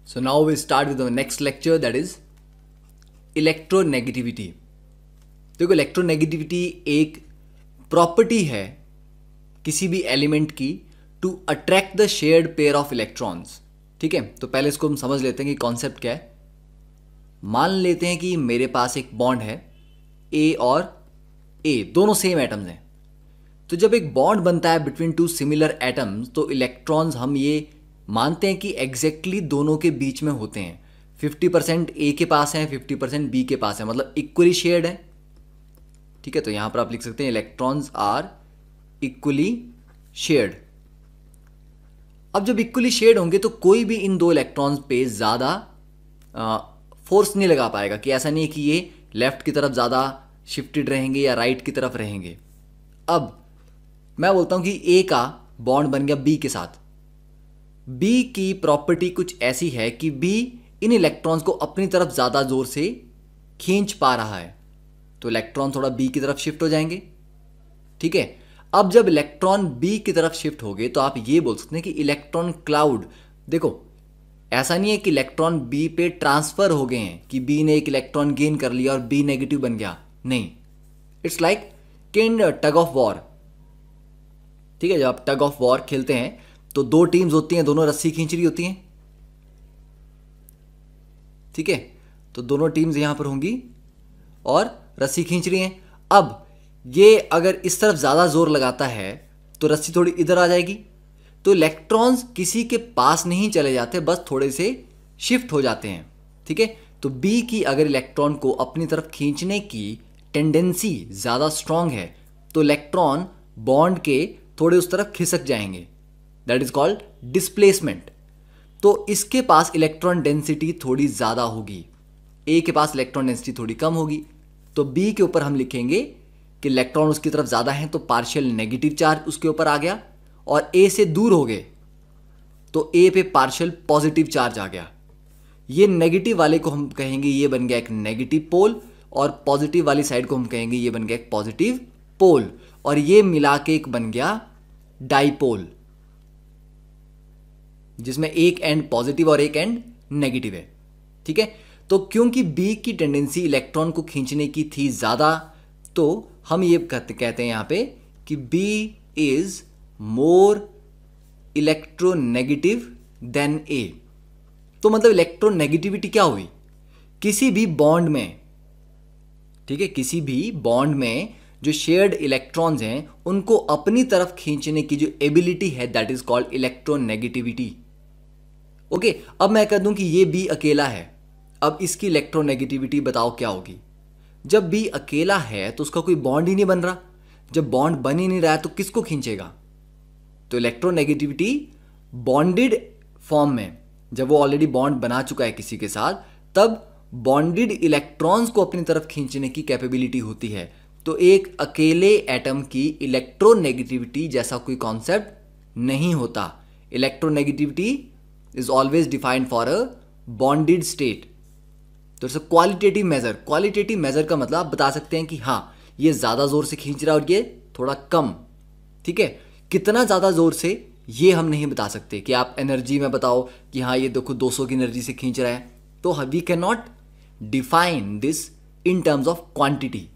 So now we start with the next lecture, that is electronegativity. देखो, electronegativity एक property है किसी भी एलिमेंट की to attract the shared pair of electrons. ठीक है, तो पहले इसको हम समझ लेते हैं कि कॉन्सेप्ट क्या है। मान लेते हैं कि मेरे पास एक बॉन्ड है, ए और ए दोनों सेम एटम्स हैं। तो जब एक बॉन्ड बनता है बिटवीन टू सिमिलर एटम्स, तो इलेक्ट्रॉन्स हम ये मानते हैं कि एग्जैक्टली दोनों के बीच में होते हैं। 50% ए के पास है, 50% बी के पास है, मतलब इक्वली शेयर्ड है। ठीक है, तो यहां पर आप लिख सकते हैं इलेक्ट्रॉन्स आर इक्वली शेयर्ड। अब जब इक्वली शेयर्ड होंगे तो कोई भी इन दो इलेक्ट्रॉन्स पे ज्यादा फोर्स नहीं लगा पाएगा, कि ऐसा नहीं है कि ये लेफ्ट की तरफ ज्यादा शिफ्टेड रहेंगे या राइट की तरफ रहेंगे। अब मैं बोलता हूं कि ए का बॉन्ड बन गया बी के साथ। बी की प्रॉपर्टी कुछ ऐसी है कि बी इन इलेक्ट्रॉन्स को अपनी तरफ ज्यादा जोर से खींच पा रहा है, तो इलेक्ट्रॉन थोड़ा बी की तरफ शिफ्ट हो जाएंगे। ठीक है, अब जब इलेक्ट्रॉन बी की तरफ शिफ्ट हो गए तो आप ये बोल सकते हैं कि इलेक्ट्रॉन क्लाउड। देखो, ऐसा नहीं है कि इलेक्ट्रॉन बी पे ट्रांसफर हो गए हैं, कि बी ने एक इलेक्ट्रॉन गेन कर लिया और बी नेगेटिव बन गया, नहीं। It's like in tug of war. ठीक है, जब आप टग ऑफ वॉर खेलते हैं तो दो टीम्स होती हैं, दोनों रस्सी खींच रही होती हैं। ठीक है, तो दोनों टीम्स यहां पर होंगी और रस्सी खींच रही हैं। अब ये अगर इस तरफ ज्यादा जोर लगाता है तो रस्सी थोड़ी इधर आ जाएगी, तो इलेक्ट्रॉन्स किसी के पास नहीं चले जाते, बस थोड़े से शिफ्ट हो जाते हैं। ठीक है, तो बी की अगर इलेक्ट्रॉन को अपनी तरफ खींचने की टेंडेंसी ज्यादा स्ट्रांग है तो इलेक्ट्रॉन बॉन्ड के थोड़े उस तरफ खिसक जाएंगे, दैट इज कॉल्ड डिस्प्लेसमेंट। तो इसके पास इलेक्ट्रॉन डेंसिटी थोड़ी ज्यादा होगी, ए के पास इलेक्ट्रॉन डेंसिटी थोड़ी कम होगी। तो बी के ऊपर हम लिखेंगे कि इलेक्ट्रॉन उसकी तरफ ज्यादा है तो पार्शियल नेगेटिव चार्ज उसके ऊपर आ गया, और ए से दूर हो गए तो ए पे पार्शियल पॉजिटिव चार्ज आ गया। ये नेगेटिव वाले को हम कहेंगे ये बन गया एक नेगेटिव पोल, और पॉजिटिव वाली साइड को हम कहेंगे ये बन गया एक पॉजिटिव पोल, और ये मिला के एक बन गया डाइपोल, जिसमें एक एंड पॉजिटिव और एक एंड नेगेटिव है। ठीक है, तो क्योंकि बी की टेंडेंसी इलेक्ट्रॉन को खींचने की थी ज्यादा, तो हम ये कहते हैं यहां पे कि B is more electronegative than A. तो मतलब इलेक्ट्रोनेगेटिविटी क्या हुई, किसी भी बॉन्ड में, ठीक है, किसी भी बॉन्ड में जो शेयर्ड इलेक्ट्रॉन्स हैं उनको अपनी तरफ खींचने की जो एबिलिटी है, that is called electronegativity. Okay, अब मैं कह दूं कि ये बी अकेला है, अब इसकी इलेक्ट्रोनेगेटिविटी बताओ क्या होगी। जब बी अकेला है तो उसका कोई बॉन्ड ही नहीं बन रहा, जब बॉन्ड बन ही नहीं रहा है तो किसको खींचेगा। तो इलेक्ट्रोनेगेटिविटी बॉन्डेड फॉर्म में, जब वो ऑलरेडी बॉन्ड बना चुका है किसी के साथ, तब बॉन्डेड इलेक्ट्रॉन्स को अपनी तरफ खींचने की कैपेबिलिटी होती है। तो एक अकेले एटम की इलेक्ट्रोनेगेटिविटी जैसा कोई कॉन्सेप्ट नहीं होता। Electronegativity is always defined for a bonded state. तो it's a qualitative measure. Qualitative measure का मतलब आप बता सकते हैं कि हाँ, ये ज्यादा जोर से खींच रहा है और ये थोड़ा कम। ठीक है, कितना ज्यादा जोर से ये हम नहीं बता सकते, कि आप एनर्जी में बताओ कि हाँ ये देखो 200 की एनर्जी से खींच रहा है, तो we can not define this in terms of quantity.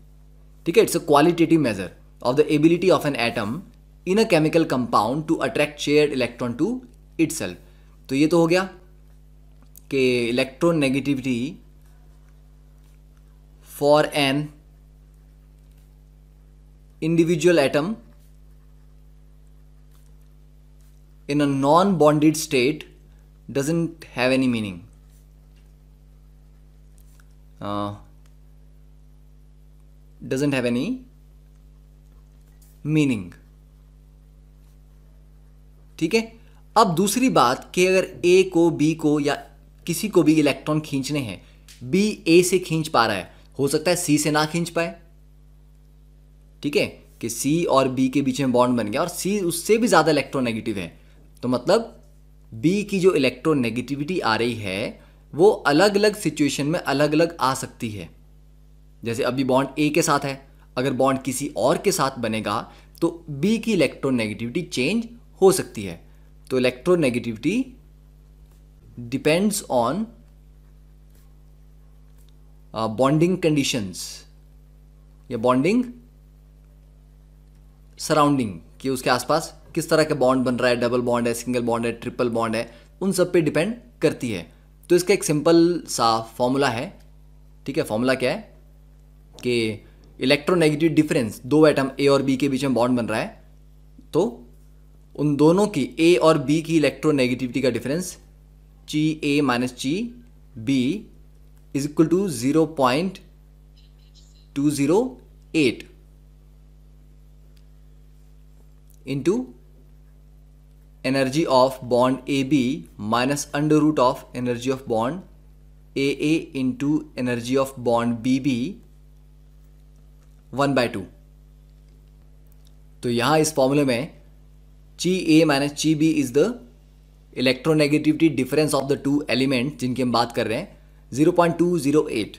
ठीक है, it's a qualitative measure of the ability of an atom in a chemical compound to attract shared electron to itself. तो ये तो हो गया कि electronegativity for an individual atom in a non-bonded state doesn't have any meaning. Doesn't have any meaning. ठीक है, अब दूसरी बात कि अगर ए को बी को या किसी को भी इलेक्ट्रॉन खींचने हैं, बी ए से खींच पा रहा है, हो सकता है सी से ना खींच पाए। ठीक है, कि सी और बी के बीच में बॉन्ड बन गया और सी उससे भी ज्यादा इलेक्ट्रोनेगेटिव है, तो मतलब बी की जो इलेक्ट्रोनेगेटिविटी आ रही है वो अलग अलग सिचुएशन में अलग अलग आ सकती है। जैसे अभी बॉन्ड ए के साथ है, अगर बॉन्ड किसी और के साथ बनेगा तो बी की इलेक्ट्रोनेगेटिविटी चेंज हो सकती है। तो electronegativity depends on bonding conditions या बॉन्डिंग सराउंडिंग, कि उसके आसपास किस तरह का बॉन्ड बन रहा है, डबल बॉन्ड है, सिंगल बॉन्ड है, ट्रिपल बॉन्ड है, उन सब पे डिपेंड करती है। तो इसका एक सिंपल सा फॉर्मूला है, ठीक है। फॉर्मूला क्या है कि इलेक्ट्रोनेगेटिव डिफरेंस, दो एटम ए और बी के बीच में बॉन्ड बन रहा है, तो उन दोनों की ए और बी की इलेक्ट्रोनेगेटिविटी का difference chi A minus chi B is equal to 0.208 into energy of bond AB minus under root of energy of bond AA into energy of bond BB 1/2। तो यहां इस फॉर्मूले में chi A minus chi B is the electronegativity difference of the two element जिनकी हम बात कर रहे हैं, 0.208।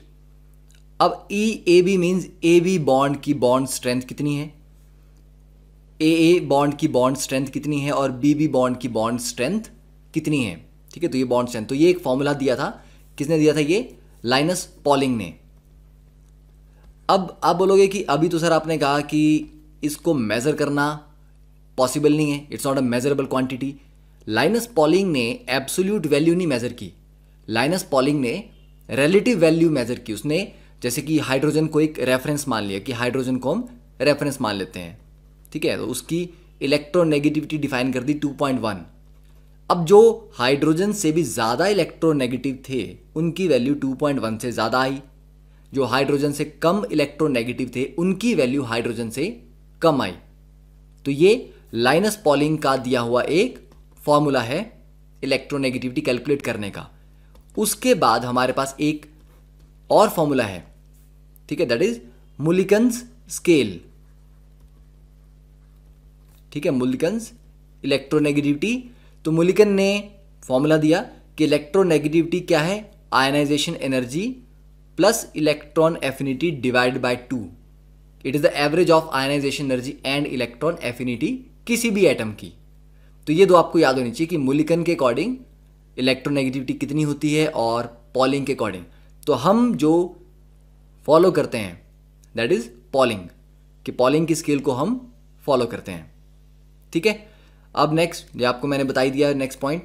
अब E A B means A B bond की बॉन्ड स्ट्रेंथ कितनी है, ए बॉन्ड की बॉन्ड स्ट्रेंथ कितनी है और बी बॉन्ड की बॉन्ड स्ट्रेंथ कितनी है, ठीक है। तो ये बॉन्ड स्ट्रेंथ, तो ये एक फॉर्मूला दिया था, किसने दिया था, ये लाइनस पॉलिंग ने। अब आप बोलोगे कि अभी तो सर आपने कहा कि इसको मेजर करना पॉसिबल नहीं है, it's not a measurable quantity. Linus Pauling ने एब्सोल्यूट वैल्यू नहीं मेजर की, लाइनस पॉलिंग ने रिलेटिव वैल्यू मेजर की। उसने जैसे कि हाइड्रोजन को एक रेफरेंस मान लिया कि हाइड्रोजन को हम रेफरेंस मान लेते हैं, ठीक है। तो उसकी इलेक्ट्रोनेगेटिविटी डिफाइन कर दी 2.1। अब जो हाइड्रोजन से भी ज़्यादा इलेक्ट्रोनेगेटिव थे उनकी वैल्यू 2.1 से ज़्यादा आई, जो हाइड्रोजन से कम इलेक्ट्रोनेगेटिव थे उनकी वैल्यू हाइड्रोजन से कम आई। तो ये लाइनस पॉलिंग का दिया हुआ एक फॉर्मूला है इलेक्ट्रोनेगेटिविटी कैलकुलेट करने का। उसके बाद हमारे पास एक और फॉर्मूला है, ठीक है, दैट इज मुलिकन्स स्केल, ठीक है, मुलिकन्स इलेक्ट्रोनेगेटिविटी। तो मुलिकन ने फॉर्मूला दिया कि इलेक्ट्रोनेगेटिविटी क्या है, ionization energy plus electron affinity divide by 2। It is the average of ionization energy and electron affinity किसी भी एटम की। तो ये दो आपको याद होनी चाहिए कि मुलिकन के अकॉर्डिंग इलेक्ट्रोनेगेटिविटी कितनी होती है और पॉलिंग के अकॉर्डिंग। तो हम जो फॉलो करते हैं दैट इज पॉलिंग, कि पॉलिंग की स्केल को हम फॉलो करते हैं, ठीक है। अब नेक्स्ट, ये आपको मैंने बता ही दिया नेक्स्ट पॉइंट,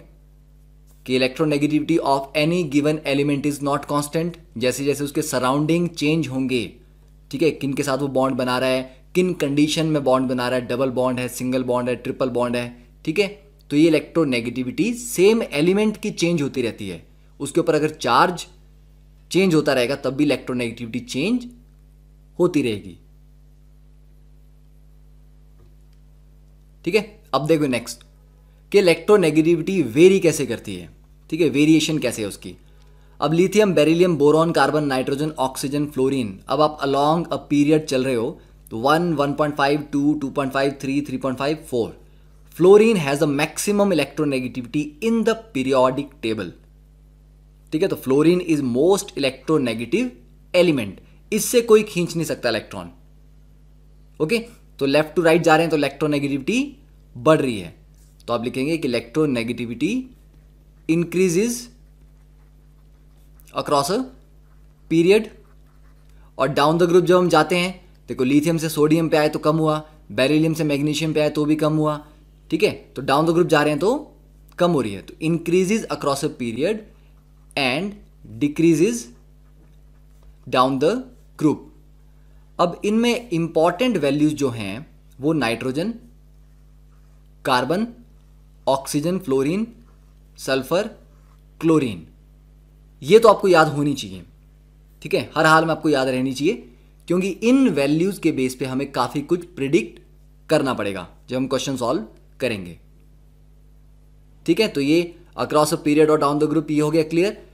कि electronegativity of any given element is not constant. जैसे जैसे उसके सराउंडिंग चेंज होंगे, ठीक है, किन के साथ वो बॉन्ड बना रहा है, किन कंडीशन में बॉन्ड बना रहा है, डबल बॉन्ड है, सिंगल बॉन्ड है, ट्रिपल बॉन्ड है, ठीक है। तो ये इलेक्ट्रोनेगेटिविटी सेम एलिमेंट की चेंज होती रहती है। उसके ऊपर अगर चार्ज चेंज होता रहेगा तब भी इलेक्ट्रोनेगेटिविटी चेंज होती रहेगी, ठीक है। अब देखो नेक्स्ट कि इलेक्ट्रोनेगेटिविटी वेरी कैसे करती है, ठीक है, वेरिएशन कैसे है उसकी। अब lithium, beryllium, boron, carbon, nitrogen, oxygen, fluorine, अब आप अलोंग अ पीरियड चल रहे हो तो 1, 1.5, 2, 2.5, 3, 3.5, 4। Fluorine has the maximum electronegativity in the periodic table, ठीक है। तो fluorine is most electronegative element, इससे कोई खींच नहीं सकता इलेक्ट्रॉन, ओके। तो लेफ्ट टू राइट जा रहे हैं तो इलेक्ट्रोनेगेटिविटी बढ़ रही है, तो आप लिखेंगे कि electronegativity increases across a period. और डाउन द ग्रुप जब हम जाते हैं, देखो लिथियम से सोडियम पे आए तो कम हुआ, बेरिलियम से मैग्नीशियम पे आए तो भी कम हुआ, ठीक है। तो डाउन द ग्रुप जा रहे हैं तो कम हो रही है। तो increases across a period and decreases down the group. अब इनमें इंपॉर्टेंट वैल्यूज जो हैं वो nitrogen, carbon, oxygen, fluorine, sulphur, chlorine, ये तो आपको याद होनी चाहिए, ठीक है, हर हाल में आपको याद रहनी चाहिए, क्योंकि इन वैल्यूज के बेस पे हमें काफी कुछ प्रिडिक्ट करना पड़ेगा जब हम क्वेश्चन सॉल्व करेंगे, ठीक है। तो ये अक्रॉस अ पीरियड और डाउन द ग्रुप ये हो गया क्लियर।